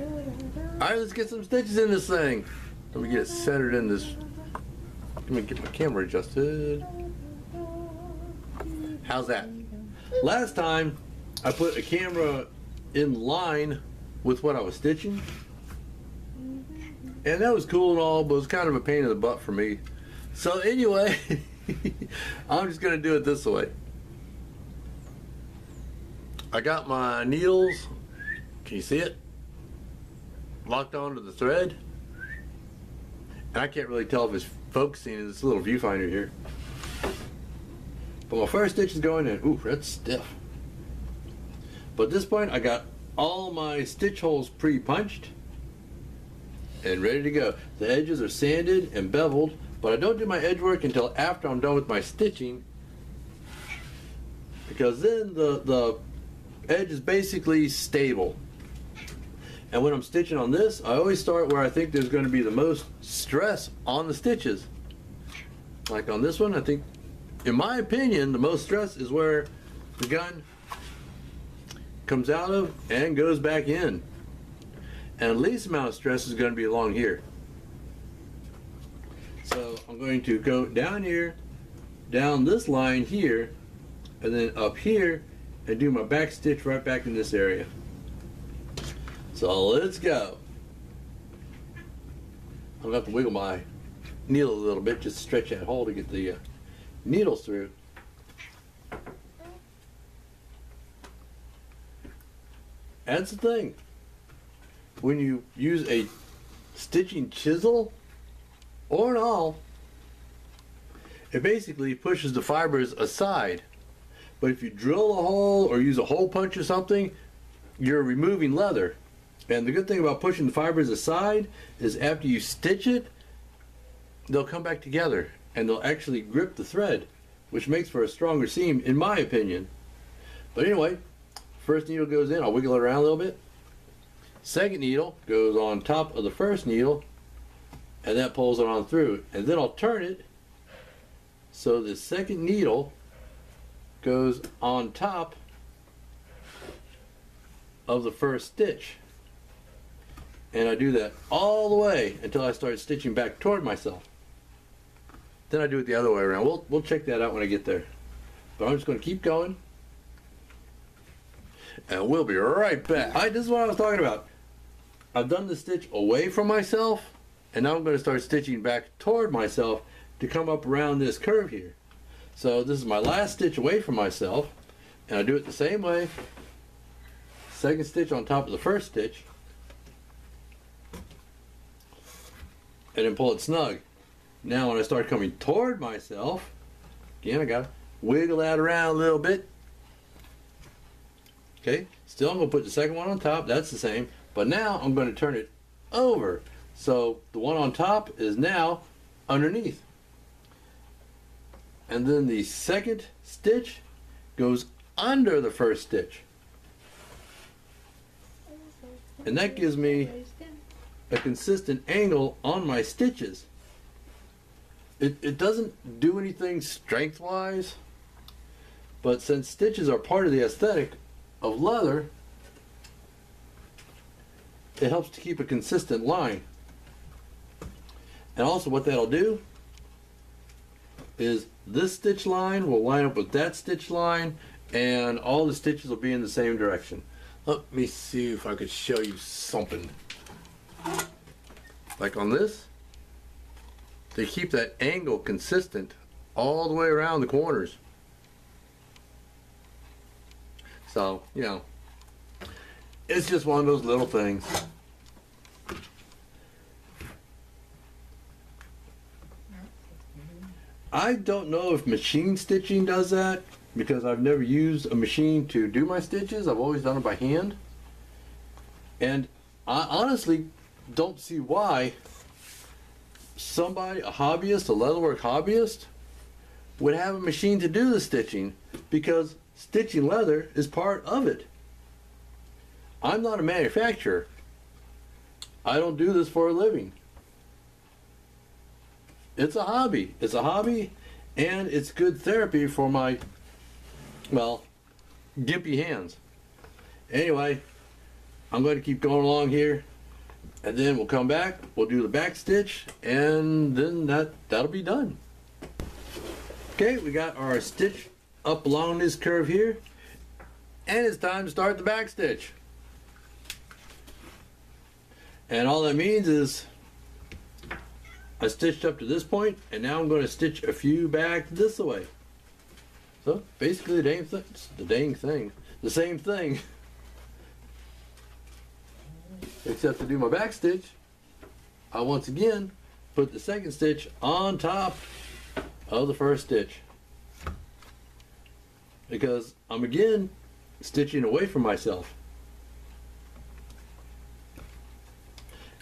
Alright, let's get some stitches in this thing. Let me get it centered in this. Let me get my camera adjusted. How's that? Last time I put a camera in line with what I was stitching, and that was cool and all, but it was kind of a pain in the butt for me. So anyway, I'm just going to do it this way. I got my needles, can you see it? Locked onto the thread. And I can't really tell if it's focusing in this little viewfinder here. But my first stitch is going in. Ooh, that's stiff. But at this point, I got all my stitch holes pre-punched and ready to go. The edges are sanded and beveled, but I don't do my edge work until after I'm done with my stitching, because then the edge is basically stable. And when I'm stitching on this, I always start where I think there's going to be the most stress on the stitches. Like on this one, I think, in my opinion, the most stress is where the gun comes out of and goes back in. And the least amount of stress is going to be along here. So I'm going to go down here, down this line here, and then up here, and do my back stitch right back in this area. So let's go. I'm going to have to wiggle my needle a little bit just to stretch that hole to get the needles through. That's the thing. When you use a stitching chisel or an awl, it basically pushes the fibers aside. But if you drill a hole or use a hole punch or something, you're removing leather. And the good thing about pushing the fibers aside is after you stitch it, they'll come back together and they'll actually grip the thread, which makes for a stronger seam, in my opinion. But anyway, first needle goes in, I'll wiggle it around a little bit. Second needle goes on top of the first needle, and that pulls it on through. And then I'll turn it so the second needle goes on top of the first stitch. And I do that all the way until I start stitching back toward myself. Then I do it the other way around. We'll check that out when I get there. But I'm just going to keep going. And we'll be right back. Alright, this is what I was talking about. I've done the stitch away from myself, and now I'm going to start stitching back toward myself to come up around this curve here. So this is my last stitch away from myself, and I do it the same way. Second stitch on top of the first stitch, and then pull it snug. Now when I start coming toward myself, again I gotta wiggle that around a little bit. Okay, still I'm going to put the second one on top, that's the same, but now I'm going to turn it over. So the one on top is now underneath. And then the second stitch goes under the first stitch. And that gives me a consistent angle on my stitches. It doesn't do anything strength-wise, but since stitches are part of the aesthetic of leather, it helps to keep a consistent line. And also what that'll do is this stitch line will line up with that stitch line, and all the stitches will be in the same direction. Let me see if I could show you something. Like on this, they keep that angle consistent all the way around the corners. So, you know, it's just one of those little things. I don't know if machine stitching does that, because I've never used a machine to do my stitches. I've always done it by hand. And I honestly don't see why somebody, a hobbyist, a leatherwork hobbyist, would have a machine to do the stitching, because stitching leather is part of it. I'm not a manufacturer. I don't do this for a living. It's a hobby. It's a hobby, and it's good therapy for my, well, gimpy hands. Anyway, I'm going to keep going along here, and then we'll come back, we'll do the back stitch, and then that'll be done. Okay, we got our stitch up along this curve here, and it's time to start the back stitch. And all that means is I stitched up to this point, and now I'm going to stitch a few back this way. So basically the same thing, except to do my back stitch, I once again put the second stitch on top of the first stitch, because I'm again stitching away from myself.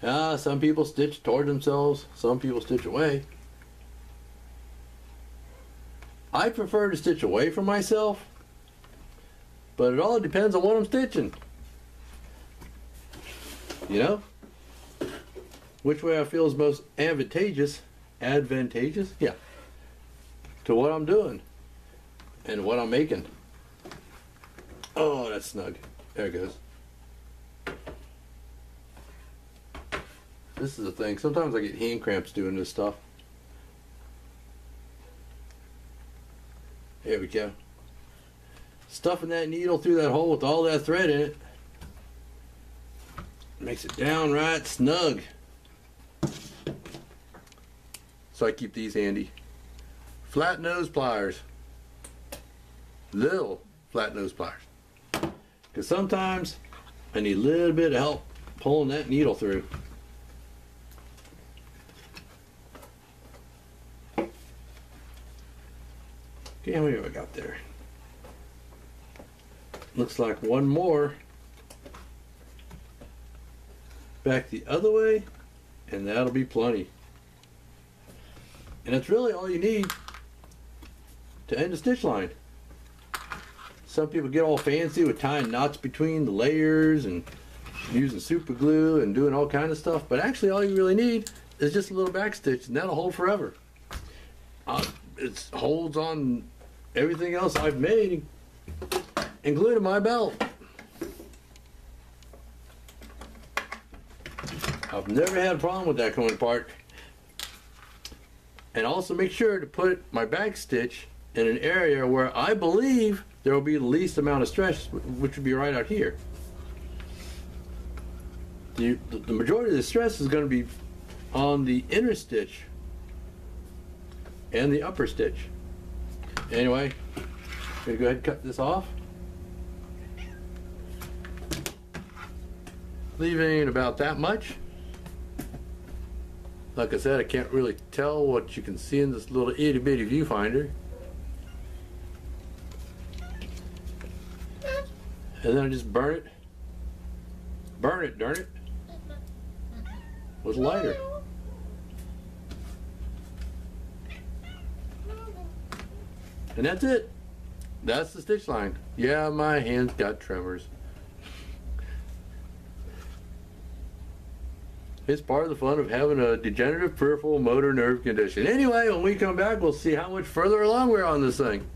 Some people stitch toward themselves, some people stitch away. I prefer to stitch away from myself, but it all depends on what I'm stitching. You know? Which way I feel is most advantageous, yeah, to what I'm doing and what I'm making. Oh, that's snug. There it goes. This is the thing. Sometimes I get hand cramps doing this stuff. There we go. Stuffing that needle through that hole with all that thread in it makes it downright snug. So I keep these handy. Flat nose pliers. Little flat nose pliers. Because sometimes I need a little bit of help pulling that needle through. Okay, how many have I got there? Looks like one more. Back the other way, and that'll be plenty. And that's really all you need to end a stitch line. Some people get all fancy with tying knots between the layers and using super glue and doing all kinds of stuff, but actually all you really need is just a little back stitch, and that'll hold forever. It holds on everything else I've made, including my belt. I've never had a problem with that coming apart. And also make sure to put my back stitch in an area where I believe there will be the least amount of stress, which would be right out here. The majority of the stress is going to be on the inner stitch and the upper stitch. Anyway, I'm going to go ahead and cut this off, leaving about that much. Like I said, I can't really tell what you can see in this little itty bitty viewfinder. And then I just burn it, darn it, with a lighter. And that's it. That's the stitch line. Yeah, my hands got tremors. It's part of the fun of having a degenerative peripheral motor nerve condition. Anyway, when we come back, we'll see how much further along we're on this thing.